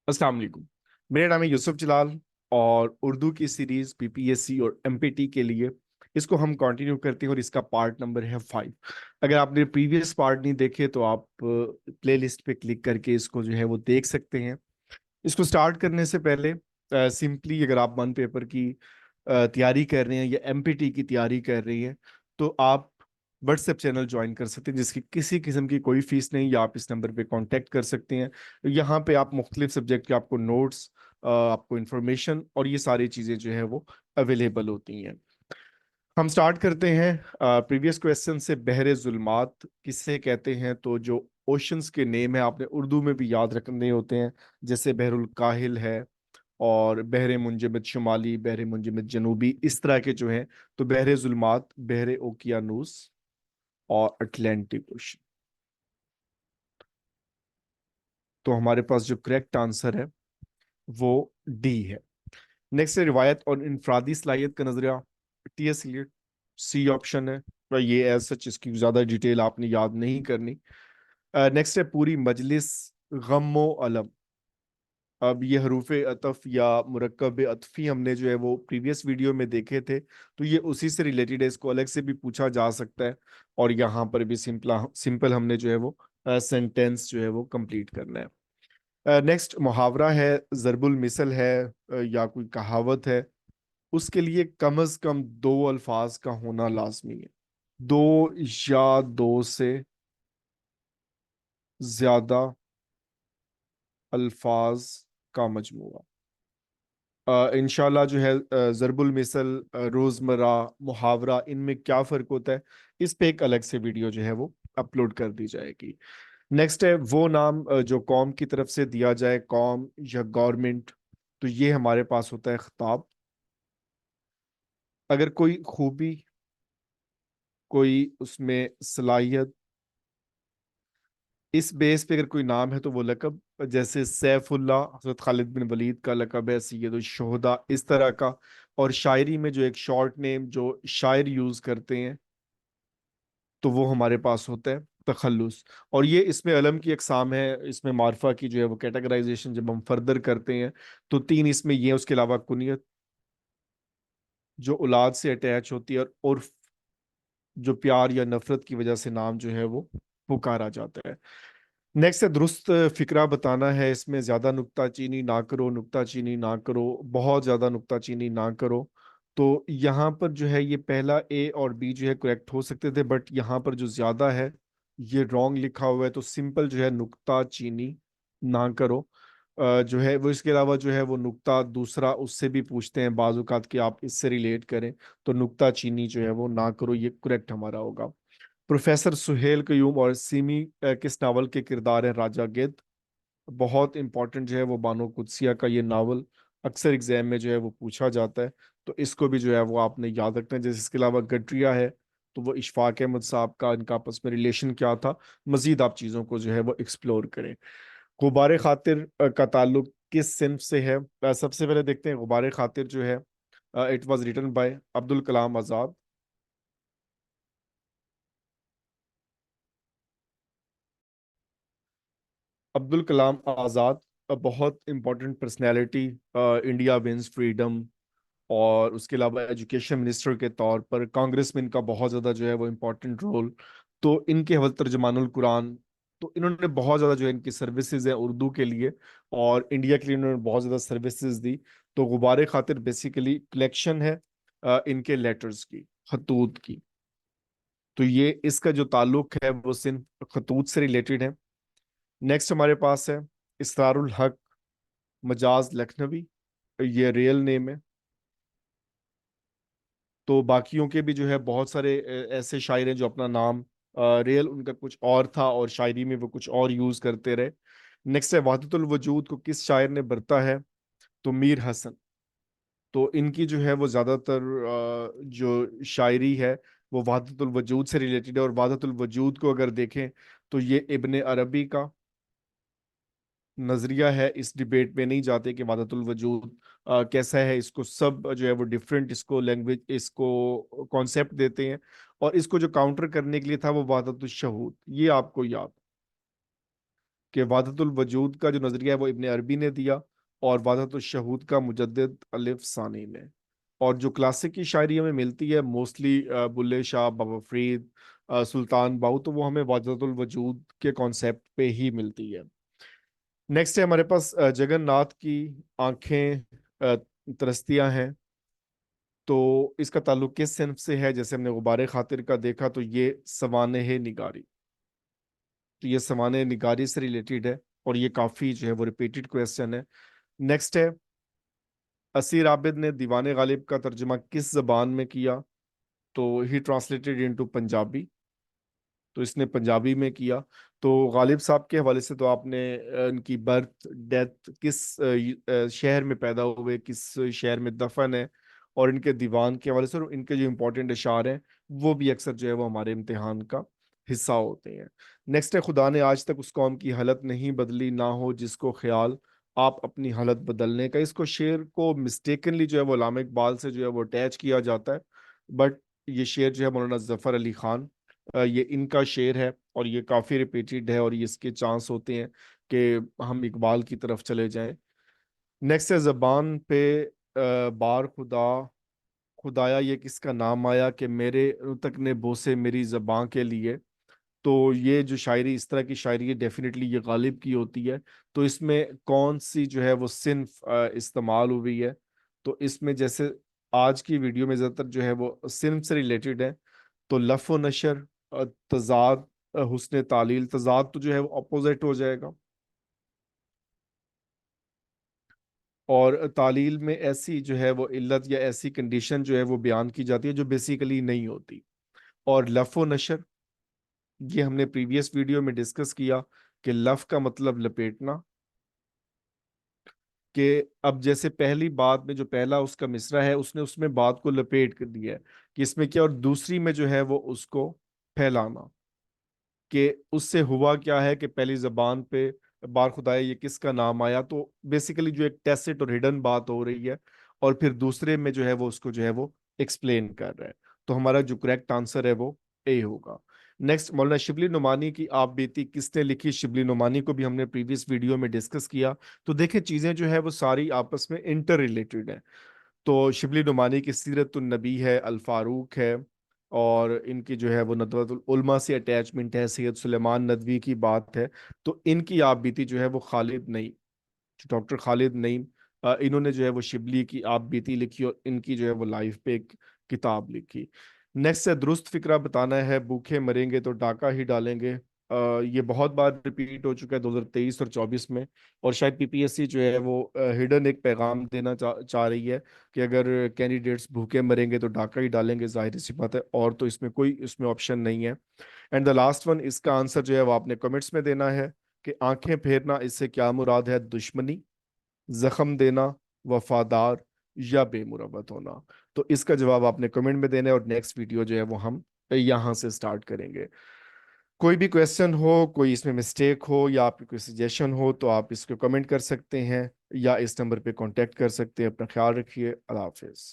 अस्सलाम वालेकुम। मेरा नाम है यूसुफ जलाल और उर्दू की सीरीज पीपीएससी और एमपीटी के लिए इसको हम कंटिन्यू करते हैं और इसका पार्ट नंबर है 5। अगर आपने प्रीवियस पार्ट नहीं देखे तो आप प्लेलिस्ट पे क्लिक करके इसको जो है वो देख सकते हैं। इसको स्टार्ट करने से पहले सिंपली अगर आप वन पेपर की तैयारी कर रहे हैं या एमपीटी की तैयारी कर रही हैं तो आप व्हाट्सएप चैनल ज्वाइन कर सकते हैं जिसकी किसी किस्म की कोई फीस नहीं, या आप इस नंबर पे कांटेक्ट कर सकते हैं। यहाँ पे आप मुख्तलिफ सब्जेक्ट के आपको नोट्स, आपको इंफॉर्मेशन और ये सारी चीज़ें जो है वो अवेलेबल होती हैं। हम स्टार्ट करते हैं प्रीवियस क्वेश्चन से। बहरे जुल्मात किससे कहते हैं? तो जो ओशंस के नेम है आपने उर्दू में भी याद रखने होते हैं, जैसे बहरुल काहिल है और बहरे मुंजमद शुमाली, बहरे मुंजमद जनूबी, इस तरह के जो हैं। तो बहरे जुल्मात, बहरे ओकियानूस और अटलांटिक ओशन। तो हमारे पास जो करेक्ट आंसर है वो डी है। नेक्स्ट है रिवायत और इनफरादी सलाहियत का नजरिया। टीएस एलियट, सी ऑप्शन है। पर ये एज सच इसकी ज्यादा डिटेल आपने याद नहीं करनी। नेक्स्ट है पूरी मजलिस गम्मो अलम। अब ये हरूफ अतफ या मुरक्कब अतफी हमने जो है वो प्रीवियस वीडियो में देखे थे, तो ये उसी से रिलेटेड है, इसको अलग से भी पूछा जा सकता है। और यहाँ पर भी सिंपल सिंपल हमने जो है वो सेंटेंस जो है वो कंप्लीट करना है। नेक्स्ट मुहावरा है, ज़रबुल मिसल है, या कोई कहावत है। उसके लिए कम अज कम दो अल्फाज का होना लाजमी है। दो या दो से ज्यादा अल्फाज का मजमूआ। इंशाल्लाह जो है ज़रबुल मिसल, रोजमर्रा, मुहावरा, इनमें क्या फ़र्क होता है, इस पे एक अलग से वीडियो जो है वो अपलोड कर दी जाएगी। नेक्स्ट है वो नाम जो कौम की तरफ से दिया जाए, कौम या गवर्नमेंट। तो ये हमारे पास होता है खिताब। अगर कोई खूबी, कोई उसमें सलाहियत, इस बेस पे अगर कोई नाम है तो वो लकब, जैसे सैफुल्लाह हजरत खालिद बिन वलीद का लकब है, सैयद शोहदा, इस तरह का। और शायरी में जो एक शॉर्ट नेम जो शायर यूज करते हैं तो वो हमारे पास होता है तखल्लुस। और ये इसमें अलम की अकसाम है, इसमें मार्फा की जो है वो कैटेगराइजेशन जब हम फर्दर करते हैं तो तीन इसमें ये, उसके अलावा कुनियत जो औलाद से अटैच होती है, और उर्फ जो प्यार या नफरत की वजह से नाम जो है वो पुकारा जाता है। नेक्स्ट है दुरुस्त फिक्रा बताना है। इसमें ज्यादा नुक्ताचीनी ना करो, नुक्ताचीनी ना करो, बहुत ज्यादा नुक्ताचीनी ना करो। तो यहाँ पर जो है ये पहला ए और बी जो है करेक्ट हो सकते थे, बट यहाँ पर जो ज्यादा है ये रॉन्ग लिखा हुआ है। तो सिंपल जो है नुक्ताचीनी ना करो। जो है वो इसके अलावा जो है वो नुक्ता दूसरा उससे भी पूछते हैं बाजुकात कि आप इससे रिलेट करें। तो नुक्ताचीनी जो है वो ना करो, ये करेक्ट हमारा होगा। प्रोफेसर सुहेल कयूम और सिमी किस नावल के किरदार हैं? राजा गिद्ध। बहुत इंपॉर्टेंट जो है वो बानो कुदसिया का ये नावल अक्सर एग्जाम में जो है वो पूछा जाता है। तो इसको भी जो है वो आपने याद रखना है। जैसे इसके अलावा गडरिया है तो वो इशफाक अहमद साहब का, इनका आपस में रिलेशन क्या था, मजीद आप चीज़ों को जो है वो एक्सप्लोर करें। गुबार खातिर का ताल्लुक किस सिंफ से है? सबसे पहले देखते हैं गुबार खातिर जो है, it was written by Abdul Kalam Azad. Abdul Kalam Azad बहुत important personality, India wins freedom, और उसके अलावा एजुकेशन मिनिस्टर के तौर पर कांग्रेस में इनका बहुत ज़्यादा जो है वो इम्पोर्टेंट रोल। तो इनके हवल तर्जमानुल कुरान, तो इन्होंने बहुत ज़्यादा जो है इनकी सर्विसेज है उर्दू के लिए और इंडिया के लिए इन्होंने बहुत ज़्यादा सर्विसेज दी। तो गुबार खातिर बेसिकली कलेक्शन है इनके लेटर्स की, खतूत की। तो ये इसका जो ताल्लुक है वो सिर्फ खतूत से रिलेटेड है। नेक्स्ट हमारे पास है इसरारुल हक मजाज लखनवी, ये रियल नेम है। तो बाकियों के भी जो है बहुत सारे ऐसे शायर हैं जो अपना नाम रियल उनका कुछ और था और शायरी में वो कुछ और यूज करते रहे। नेक्स्ट है वहदतुल वजूद को किस शायर ने बरता है? तो मीर हसन। तो इनकी जो है वो ज्यादातर जो शायरी है वो वहदतुल वजूद से रिलेटेड है। और वहदतुल वजूद को अगर देखें तो ये इब्ने अरबी का नजरिया है। इस डिबेट में नहीं जाते कि वादतुल वजूद कैसा है, इसको सब जो है वो डिफरेंट इसको लैंग्वेज, इसको कॉन्सेप्ट देते हैं। और इसको जो काउंटर करने के लिए था वो वादतुल शहूद, ये आपको याद। कि वादतुल वजूद का जो नजरिया है वो इब्ने अरबी ने दिया, और वादतुल शहूद का मुजद्दिद अलिफ सानी ने। और जो क्लासिक की शायरी हमें मिलती है मोस्टली बुल्ले शाह, बाबा फरीद, सुल्तान बाहू, तो वो हमें वादतुल वजूद के कॉन्सेप्ट पे ही मिलती है। नेक्स्ट है हमारे पास जगन्नाथ की आंखें तरसतियां हैं। तो इसका ताल्लुक किस सिन्फ से है? जैसे हमने गुबारे खातिर का देखा, तो ये सवानेह निगारी, तो ये सवानेह निगारी से रिलेटेड है, और ये काफी जो है वो रिपीटेड क्वेश्चन है। नेक्स्ट है, असीर आबिद ने दीवाने गालिब का तर्जुमा किस जबान में किया? तो ही ट्रांसलेटेड इनटू पंजाबी, तो इसने पंजाबी में किया। तो गालिब साहब के हवाले से तो आपने इनकी बर्थ डेथ, किस शहर में पैदा हुए, किस शहर में दफन है, और इनके दीवान के हवाले से, और इनके जो इंपॉर्टेंट अशार हैं वो भी अक्सर जो है वो हमारे इम्तिहान का हिस्सा होते हैं। नेक्स्ट है, खुदा ने आज तक उस कौम की हालत नहीं बदली, ना हो जिसको ख्याल आप अपनी हालत बदलने का। इसको शेर को मिस्टेकनली जो है वो अल्लामा इकबाल से जो है वो अटैच किया जाता है, बट ये शेर जो है मौलाना जफर अली खान, ये इनका शेर है, और ये काफी रिपीटेड है, और ये इसके चांस होते हैं कि हम इकबाल की तरफ चले जाएं। नेक्स्ट है, जबान पे बार खुदा, खुदाया ये किसका नाम आया कि मेरे तक ने बोसे मेरी जबान के लिए। तो ये जो शायरी, इस तरह की शायरी है, डेफिनेटली ये गालिब की होती है। तो इसमें कौन सी जो है वो सिन्फ इस्तेमाल हुई है? तो इसमें जैसे आज की वीडियो में ज़्यादातर जो है वो सिन्फ से रिलेटेड है। तो लफ़ व नशर, तजाद, हुस्न तालील, तजाद तो जो है वो अपोजिट हो जाएगा, और तालील में ऐसी जो है वो इल्लत या ऐसी कंडीशन जो है वो बयान की जाती है जो बेसिकली नहीं होती। और लफ़ व नशर, ये हमने प्रीवियस वीडियो में डिस्कस किया कि लफ का मतलब लपेटना, कि अब जैसे पहली बात में जो पहला उसका मिसरा है, उसने उसमें बात को लपेट कर दिया है कि इसमें क्या, और दूसरी में जो है वो उसको फैलाना, कि उससे हुआ क्या है कि पहली जबान पे बार खुदाया ये किसका नाम आया, तो बेसिकली जो एक टेसिट और हिडन बात हो रही है, और फिर दूसरे में जो है वो उसको जो है वो एक्सप्लेन कर रहा है। तो हमारा जो करेक्ट आंसर है वो ए होगा। नेक्स्ट, मौलाना शिबली नुमानी की आप बीती किसने लिखी? शिबली नुमानी को भी हमने प्रीवियस वीडियो में डिस्कस किया। तो देखें, चीजें जो है वो सारी आपस में इंटर रिलेटेड है। तो शिबली नुमानी की सीरतुन नबी है, अल फारूक है, और इनकी जो है वो नदवतुल उलमा से अटैचमेंट है, सैयद सुलेमान नदवी की बात है। तो इनकी आप बीती जो है वो खालिद नईम, डॉक्टर खालिद नईम, इन्होंने जो है वो शिबली की आप बीती लिखी, और इनकी जो है वो लाइफ पे एक किताब लिखी। नेक्स्ट है, दुरुस्त फिक्रा बताना है, भूखे मरेंगे तो डाका ही डालेंगे। ये बहुत बार रिपीट हो चुका है 2023 और 24 में, और शायद पीपीएससी जो है वो हिडन एक पैगाम देना चाह रही है कि अगर कैंडिडेट्स भूखे मरेंगे तो डाका ही डालेंगे, जाहिर सी बात है, और तो इसमें कोई इसमें ऑप्शन नहीं है। एंड द लास्ट वन, इसका आंसर जो है वो आपने कमेंट्स में देना है कि आंखें फेरना, इससे क्या मुराद है? दुश्मनी, जख्म देना, वफादार, या बेमुरवत होना। तो इसका जवाब आपने कमेंट में देना है, और नेक्स्ट वीडियो जो है वो हम यहाँ से स्टार्ट करेंगे। कोई भी क्वेश्चन हो, कोई इसमें मिस्टेक हो, या आपकी कोई सजेशन हो, तो आप इसको कमेंट कर सकते हैं, या इस नंबर पे कांटेक्ट कर सकते हैं। अपना ख्याल रखिए। अल्लाह हाफिज।